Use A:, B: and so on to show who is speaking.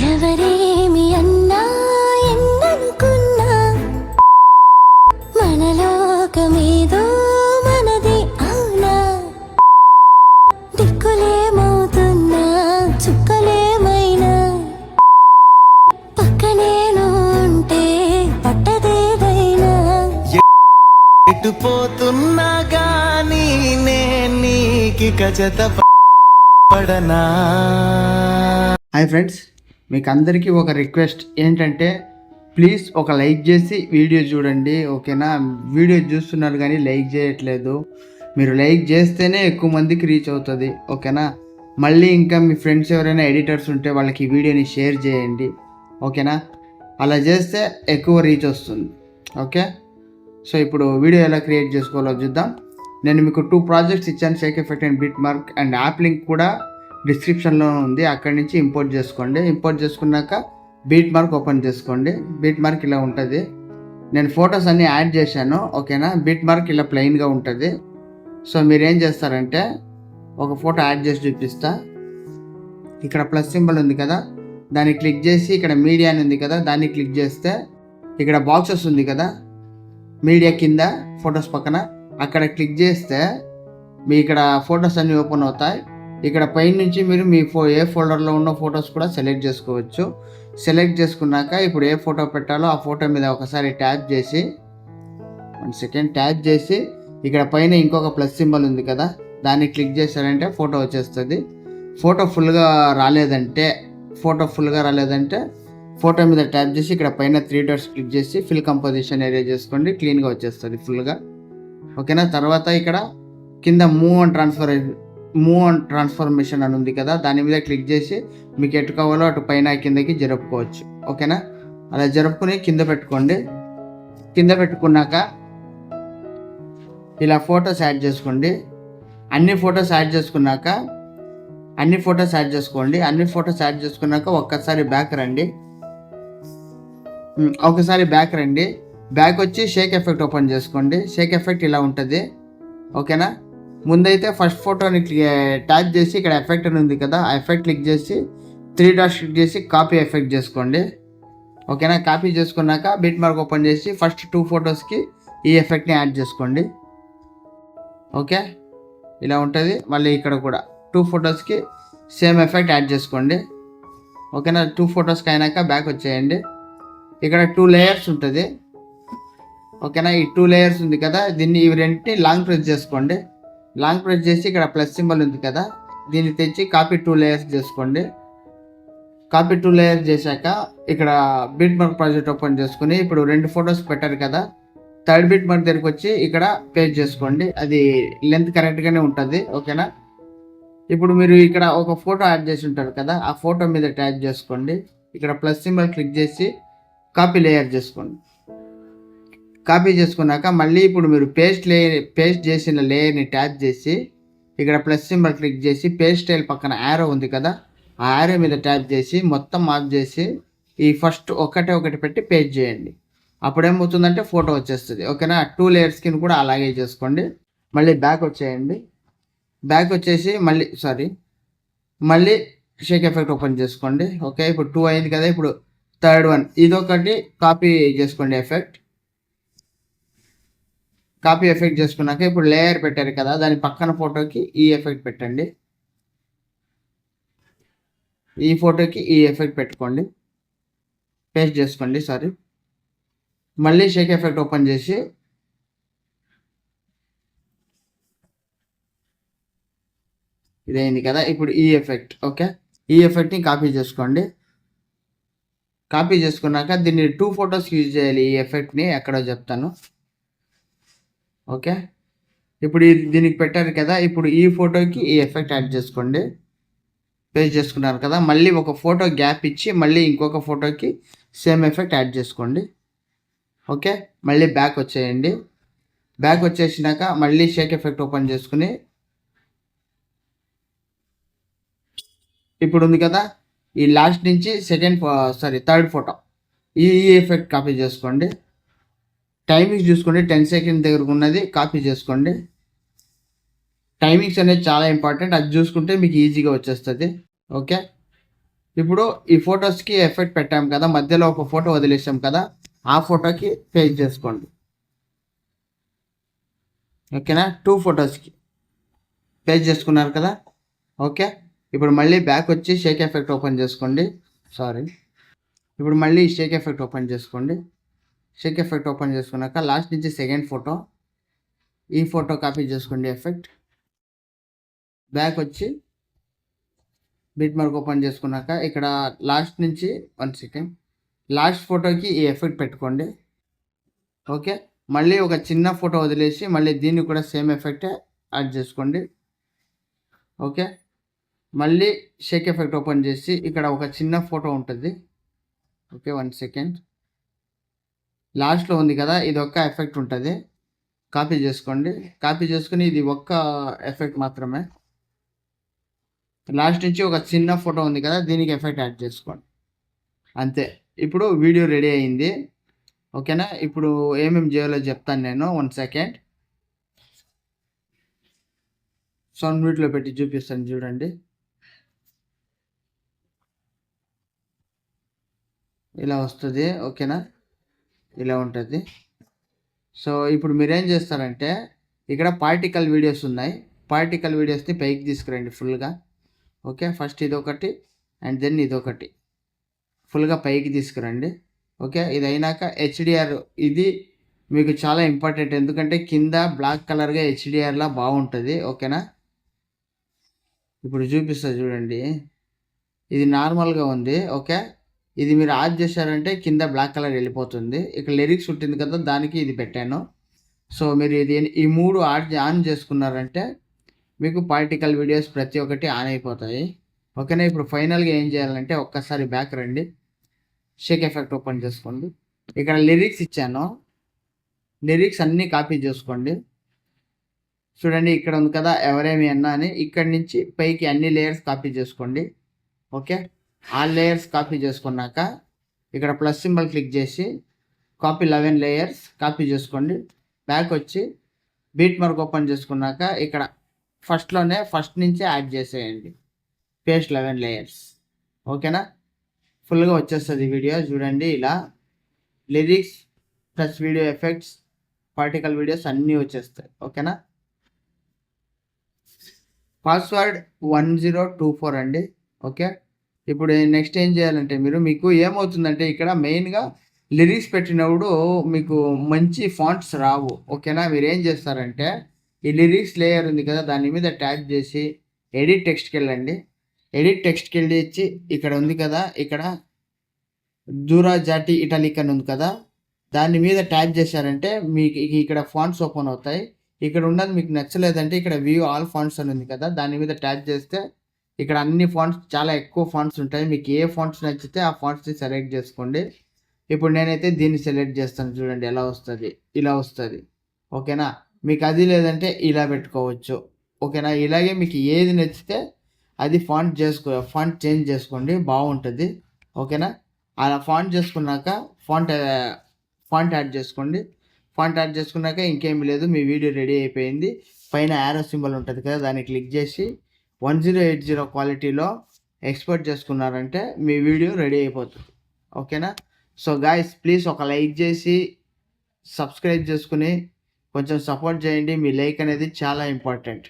A: ఎవరేమి అన్నా ఎన్ననుకున్నా మనలోకమేదో మనది అవునా దిక్కులేమవుతున్నా చుక్కలేమైనా పక్కనేను ఉంటే పట్టదేదైనా
B: ఎటుపోతున్నా గానీ నీకి కజత పడనా.
C: హాయ్ ఫ్రెండ్స్, మీకు అందరికీ ఒక రిక్వెస్ట్ ఏంటంటే ప్లీజ్ ఒక లైక్ చేసి వీడియో చూడండి, ఓకేనా? వీడియో చూస్తున్నారు కానీ లైక్ చేయట్లేదు. మీరు లైక్ చేస్తేనే ఎక్కువ మందికి రీచ్ అవుతుంది, ఓకేనా? మళ్ళీ ఇంకా మీ ఫ్రెండ్స్ ఎవరైనా ఎడిటర్స్ ఉంటే వాళ్ళకి ఈ వీడియోని షేర్ చేయండి, ఓకేనా? అలా చేస్తే ఎక్కువ రీచ్ వస్తుంది, ఓకే? సో ఇప్పుడు వీడియో ఎలా క్రియేట్ చేసుకోవాలో చూద్దాం. నేను మీకు 2 ప్రాజెక్ట్స్ ఇచ్చాను, Sheikh effect and bit mark, and app link కూడా డిస్క్రిప్షన్లో ఉంది. అక్కడి నుంచి ఇంపోర్ట్ చేసుకోండి. ఇంపోర్ట్ చేసుకున్నాక బీట్ మార్క్ ఓపెన్ చేసుకోండి. బీట్ మార్క్ ఇలా ఉంటుంది. నేను ఫొటోస్ అన్నీ యాడ్ చేశాను, ఓకేనా? బీట్ మార్క్ ఇలా ప్లెయిన్గా ఉంటుంది. సో మీరు ఏం చేస్తారంటే ఒక ఫోటో యాడ్ చేసి చూపిస్తా. ఇక్కడ ప్లస్ సింబల్ ఉంది కదా, దాన్ని క్లిక్ చేసి ఇక్కడ మీడియా అని ఉంది కదా, దాన్ని క్లిక్ చేస్తే ఇక్కడ బాక్సెస్ ఉంది కదా, మీడియా కింద ఫొటోస్ పక్కన అక్కడ క్లిక్ చేస్తే మీ ఇక్కడ ఫొటోస్ అన్నీ ఓపెన్ అవుతాయి. ఇక్కడ పైన నుంచి మీరు మీ ఏ ఫోల్డర్లో ఉన్న ఫొటోస్ కూడా సెలెక్ట్ చేసుకోవచ్చు. సెలెక్ట్ చేసుకున్నాక ఇప్పుడు ఏ ఫోటో పెట్టాలో ఆ ఫోటో మీద ఒకసారి ట్యాప్ చేసి 1 సెకండ్ ట్యాప్ చేసి ఇక్కడ పైన ఇంకొక ప్లస్ సింబల్ ఉంది కదా, దాన్ని క్లిక్ చేశారంటే ఫోటో వచ్చేస్తుంది. ఫోటో ఫుల్గా రాలేదంటే ఫోటో మీద ట్యాప్ చేసి ఇక్కడ పైన 3 డాట్స్ క్లిక్ చేసి ఫిల్ కంపోజిషన్ ఏరియా చేసుకోండి, క్లీన్గా వచ్చేస్తుంది ఫుల్గా, ఓకేనా? తర్వాత ఇక్కడ కింద మూవ్ అండ్ ట్రాన్స్ఫర్మేషన్ అని ఉంది కదా, దాని మీద క్లిక్ చేసి మీకు ఎటు కావాలో అటు పైన కిందకి జరుపుకోవచ్చు, ఓకేనా? అలా జరుపుకుని కింద పెట్టుకోండి. కింద పెట్టుకున్నాక ఇలా ఫొటోస్ యాడ్ చేసుకోండి. అన్ని ఫొటోస్ యాడ్ చేసుకున్నాక ఒక్కసారి బ్యాక్ రండి. బ్యాక్ వచ్చి షేక్ ఎఫెక్ట్ ఓపెన్ చేసుకోండి. షేక్ ఎఫెక్ట్ ఇలా ఉంటుంది, ఓకేనా? ముందైతే ఫస్ట్ ఫోటోని ట్యాప్ చేసి ఇక్కడ ఎఫెక్ట్ అని ఉంది కదా, ఆ ఎఫెక్ట్ క్లిక్ చేసి 3 డాట్స్ క్లిక్ చేసి కాపీ ఎఫెక్ట్ చేసుకోండి, ఓకేనా? కాపీ చేసుకున్నాక బిట్ మార్క్ ఓపెన్ చేసి ఫస్ట్ 2 ఫొటోస్కి ఈ ఎఫెక్ట్ని యాడ్ చేసుకోండి, ఓకే? ఇలా ఉంటుంది. మళ్ళీ ఇక్కడ కూడా 2 ఫొటోస్కి సేమ్ ఎఫెక్ట్ యాడ్ చేసుకోండి, ఓకేనా? 2 ఫొటోస్కి అయినాక బ్యాక్ వచ్చేయండి. ఇక్కడ 2 లేయర్స్ ఉంటుంది, ఓకేనా? ఈ 2 లేయర్స్ ఉంది కదా, దీన్ని ఇవి రెండింటిని లాంగ్ ప్రెస్ చేసుకోండి. లాంగ్ ప్రెస్ చేసి ఇక్కడ ప్లస్ సింబల్ ఉంది కదా, దీన్ని తెచ్చి కాపీ 2 లేయర్స్ చేసుకోండి. కాపీ 2 లేయర్స్ చేశాక ఇక్కడ బిట్ మార్క్ ప్రాజెక్ట్ ఓపెన్ చేసుకుని ఇప్పుడు 2 ఫొటోస్ పెట్టారు కదా, 3rd బిట్ మార్క్ దగ్గరికి వచ్చి ఇక్కడ పేస్ట్ చేసుకోండి. అది లెంత్ కరెక్ట్గానే ఉంటుంది, ఓకేనా? ఇప్పుడు మీరు ఇక్కడ ఒక ఫోటో యాడ్ చేసి ఉంటారు కదా, ఆ ఫోటో మీద ట్యాప్ చేసుకోండి. ఇక్కడ ప్లస్ సింబల్ క్లిక్ చేసి కాపీ లేయర్ చేసుకోండి. కాపీ చేసుకున్నాక మళ్ళీ ఇప్పుడు మీరు పేస్ట్ చేసిన లేయర్ని ట్యాప్ చేసి ఇక్కడ ప్లస్ సింబల్ క్లిక్ చేసి పేస్ట్ స్టైల్ పక్కన యారో ఉంది కదా, ఆ యారో మీద ట్యాప్ చేసి మొత్తం ఆఫ్ చేసి ఈ ఫస్ట్ ఒకటి పెట్టి పేస్ట్ చేయండి. అప్పుడు ఏమవుతుందంటే ఫోటో వచ్చేస్తుంది, ఓకేనా? 2 లేయర్స్కి కూడా అలాగే చేసుకోండి. మళ్ళీ బ్యాక్ వచ్చేయండి. బ్యాక్ వచ్చేసి మళ్ళీ షేక్ ఎఫెక్ట్ ఓపెన్ చేసుకోండి, ఓకే? ఇప్పుడు 2 అయింది కదా, ఇప్పుడు 3rd వన్ ఇదొకటి కాపీ చేసుకోండి. కాపీ ఎఫెక్ట్ చేసుకున్నాక ఇప్పుడు లేయర్ పెట్టారు కదా, దాని పక్కన ఫోటోకి ఈ ఎఫెక్ట్ పెట్టండి. ఈ ఫోటోకి ఈ ఎఫెక్ట్ పెట్టుకోండి, పేస్ట్ చేసుకోండి. మళ్ళీ షేక్ ఎఫెక్ట్ ఓపెన్ చేసి ఇదైంది కదా, ఇప్పుడు ఈ ఎఫెక్ట్, ఓకే? ఈ ఎఫెక్ట్ని కాపీ చేసుకోండి. కాపీ చేసుకున్నాక దీన్ని 2 ఫొటోస్కి యూజ్ చేయాలి. ఈ ఎఫెక్ట్ని ఎక్కడో చెప్తాను, ఓకే? ఇప్పుడు దీనికి పెట్టారు కదా, ఇప్పుడు ఈ ఫోటోకి ఈ ఎఫెక్ట్ యాడ్ చేసుకోండి. పేస్ట్ చేసుకున్నారు కదా, మళ్ళీ ఒక ఫోటో గ్యాప్ ఇచ్చి మళ్ళీ ఇంకొక ఫోటోకి సేమ్ ఎఫెక్ట్ యాడ్ చేసుకోండి, ఓకే? మళ్ళీ బ్యాక్ వచ్చేయండి. బ్యాక్ వచ్చేసినాక మళ్ళీ షేక్ ఎఫెక్ట్ ఓపెన్ చేసుకుని ఇప్పుడు ఉంది కదా, ఈ లాస్ట్ నుంచి 3rd ఫోటో ఈ ఎఫెక్ట్ కాపీ చేసుకోండి. టైమింగ్స్ చూసుకోండి, 10 సెకండ్ దగ్గర ఉన్నది కాపీ చేసుకోండి. టైమింగ్స్ అనేది చాలా ఇంపార్టెంట్, అది చూసుకుంటే మీకు ఈజీగా వచ్చేస్తుంది, ఓకే? ఇప్పుడు ఈ ఫొటోస్కి ఎఫెక్ట్ పెట్టాం కదా, మధ్యలో ఒక ఫోటో వదిలేసాం కదా, ఆ ఫోటోకి పేస్ట్ చేసుకోండి. ఓకేనా, 2 ఫొటోస్కి పేస్ట్ చేసుకున్నారు కదా. ఓకే, ఇప్పుడు మళ్ళీ బ్యాక్ వచ్చి షేక్ ఎఫెక్ట్ ఓపెన్ చేసుకోండి. ఇప్పుడు మళ్ళీ షేక్ ఎఫెక్ట్ ఓపెన్ చేసుకోండి. షేక్ ఎఫెక్ట్ ఓపెన్ చేసుకున్నాక లాస్ట్ నుంచి సెకండ్ ఫోటో, ఈ ఫోటో కాపీ చేసుకోండి ఎఫెక్ట్. బ్యాక్ వచ్చి బిట్ మార్క్ ఓపెన్ చేసుకున్నాక ఇక్కడ లాస్ట్ నుంచి 1 సెకండ్ లాస్ట్ ఫోటోకి ఈ ఎఫెక్ట్ పెట్టుకోండి. ఓకే, మళ్ళీ ఒక చిన్న ఫోటో వదిలేసి మళ్ళీ దీన్ని కూడా సేమ్ ఎఫెక్టే యాడ్ చేసుకోండి. ఓకే, మళ్ళీ షేక్ ఎఫెక్ట్ ఓపెన్ చేసి ఇక్కడ ఒక చిన్న ఫోటో ఉంటుంది. ఓకే, 1 సెకండ్ లాస్ట్లో ఉంది కదా, ఇది ఒక్క ఎఫెక్ట్ ఉంటుంది, కాపీ చేసుకోండి. కాపీ చేసుకుని ఇది ఒక్క ఎఫెక్ట్ మాత్రమే. లాస్ట్ నుంచి ఒక చిన్న ఫోటో ఉంది కదా, దీనికి ఎఫెక్ట్ యాడ్ చేసుకోండి. అంతే, ఇప్పుడు వీడియో రెడీ అయింది. ఓకేనా, ఇప్పుడు ఏమేమి చేయాలో చెప్తాను నేను. 1 సెకండ్ సౌండ్ మ్యూట్లో పెట్టి చూపిస్తాను చూడండి. ఇలా వస్తుంది. ఓకేనా, ఇలా ఉంటుంది. సో ఇప్పుడు మీరేం చేస్తారంటే ఇక్కడ పార్టికల్ వీడియోస్ ఉన్నాయి, పార్టికల్ వీడియోస్ని పైకి తీసుకురండి ఫుల్గా. ఓకే, ఫస్ట్ ఇదొకటి అండ్ దెన్ ఇదొకటి ఫుల్గా పైకి తీసుకురండి. ఓకే, ఇది అయినాక హెచ్డిఆర్, ఇది మీకు చాలా ఇంపార్టెంట్, ఎందుకంటే కింద బ్లాక్ కలర్గా హెచ్డిఆర్లా బాగుంటుంది. ఓకేనా, ఇప్పుడు చూపిస్తా చూడండి, ఇది నార్మల్గా ఉంది. ఓకే, ఇది మీరు ఆన్ చేశారంటే కింద బ్లాక్ కలర్ వెళ్ళిపోతుంది. ఇక్కడ లిరిక్స్ ఉంటుంది కదా, దానికి ఇది పెట్టాను. సో మీరు ఇది ఈ 3 ఆన్ చేసుకున్నారంటే మీకు పార్టికల్ వీడియోస్ ప్రతి ఒక్కటి ఆన్ అయిపోతాయి. ఓకేనా, ఇప్పుడు ఫైనల్గా ఏం చేయాలంటే ఒక్కసారి బ్యాక్ రండి, షేక్ ఎఫెక్ట్ ఓపెన్ చేసుకోండి. ఇక్కడ లిరిక్స్ ఇచ్చాను, లిరిక్స్ అన్నీ కాపీ చేసుకోండి. చూడండి ఇక్కడ ఉంది కదా ఎవరేమి అన్నా అని, ఇక్కడి నుంచి పైకి అన్ని లేయర్స్ కాపీ చేసుకోండి. ఓకే, ఆ లేయర్స్ కాపీ చేసుకున్నాక ఇక్కడ ప్లస్ సింబల్ క్లిక్ చేసి కాపీ 11 లేయర్స్ కాపీ చేసుకోండి. బ్యాక్ వచ్చి బీట్ మార్క్ ఓపెన్ చేసుకున్నాక ఇక్కడ ఫస్ట్ నుంచి యాడ్ చేసేయండి, పేస్ట్ 11 లేయర్స్. ఓకేనా, ఫుల్గా వచ్చేస్తుంది వీడియో చూడండి. ఇలా lyrics plus video effects particle videos అన్నీ వచ్చేస్తాయి. ఓకేనా, పాస్వర్డ్ 1024 అండి. ఓకే, ఇప్పుడు నెక్స్ట్ ఏం చేయాలంటే మీకు ఏమవుతుందంటే ఇక్కడ మెయిన్గా లిరిక్స్ పెట్టినప్పుడు మీకు మంచి ఫాంట్స్ రావు. ఓకేనా, మీరు ఏం చేస్తారంటే ఈ లిరిక్స్ లేయర్ ఉంది కదా, దాని మీద ట్యాప్ చేసి ఎడిట్ టెక్స్ట్కి వెళ్ళండి. ఎడిట్ టెక్స్ట్కి వెళ్ళి ఇచ్చి ఇక్కడ ఉంది కదా, ఇక్కడ దూరాజాటి ఇటాలిక్ అని ఉంది కదా, దాని మీద ట్యాప్ చేశారంటే మీకు ఇక్కడ ఫాంట్స్ ఓపెన్ అవుతాయి. ఇక్కడ ఉన్నది మీకు నచ్చలేదంటే ఇక్కడ వ్యూ ఆల్ ఫాంట్స్ అని ఉంది కదా, దాని మీద ట్యాప్ చేస్తే ఇక్కడ అన్ని ఫాంట్స్, చాలా ఎక్కువ ఫాంట్స్ ఉంటాయి. మీకు ఏ ఫాంట్స్ నచ్చితే ఆ ఫాంట్స్ని సెలెక్ట్ చేసుకోండి. ఇప్పుడు నేనైతే దీన్ని సెలెక్ట్ చేస్తాను చూడండి, ఎలా వస్తుంది, ఇలా వస్తుంది. ఓకేనా, మీకు అది లేదంటే ఇలా పెట్టుకోవచ్చు. ఓకేనా, ఇలాగే మీకు ఏది నచ్చితే అది ఫాంట్ చేంజ్ చేసుకోండి, బాగుంటుంది. ఓకేనా, అలా ఫాంట్ చేసుకున్నాక ఫాంట్ యాడ్ చేసుకోండి. ఫాంట్ యాడ్ చేసుకున్నాక ఇంకేమీ లేదు, మీ వీడియో రెడీ అయిపోయింది. పైన యారో సింబల్ ఉంటుంది కదా, దాన్ని క్లిక్ చేసి 1080 క్వాలిటీలో ఎక్స్పోర్ట్ చేసుకున్నారంటే మీ వీడియో రెడీ అయిపోతుంది. ఓకేనా, సో గాయ్స్ ప్లీజ్ ఒక లైక్ చేసి సబ్స్క్రైబ్ చేసుకుని కొంచెం సపోర్ట్ చేయండి. మీ లైక్ అనేది చాలా ఇంపార్టెంట్.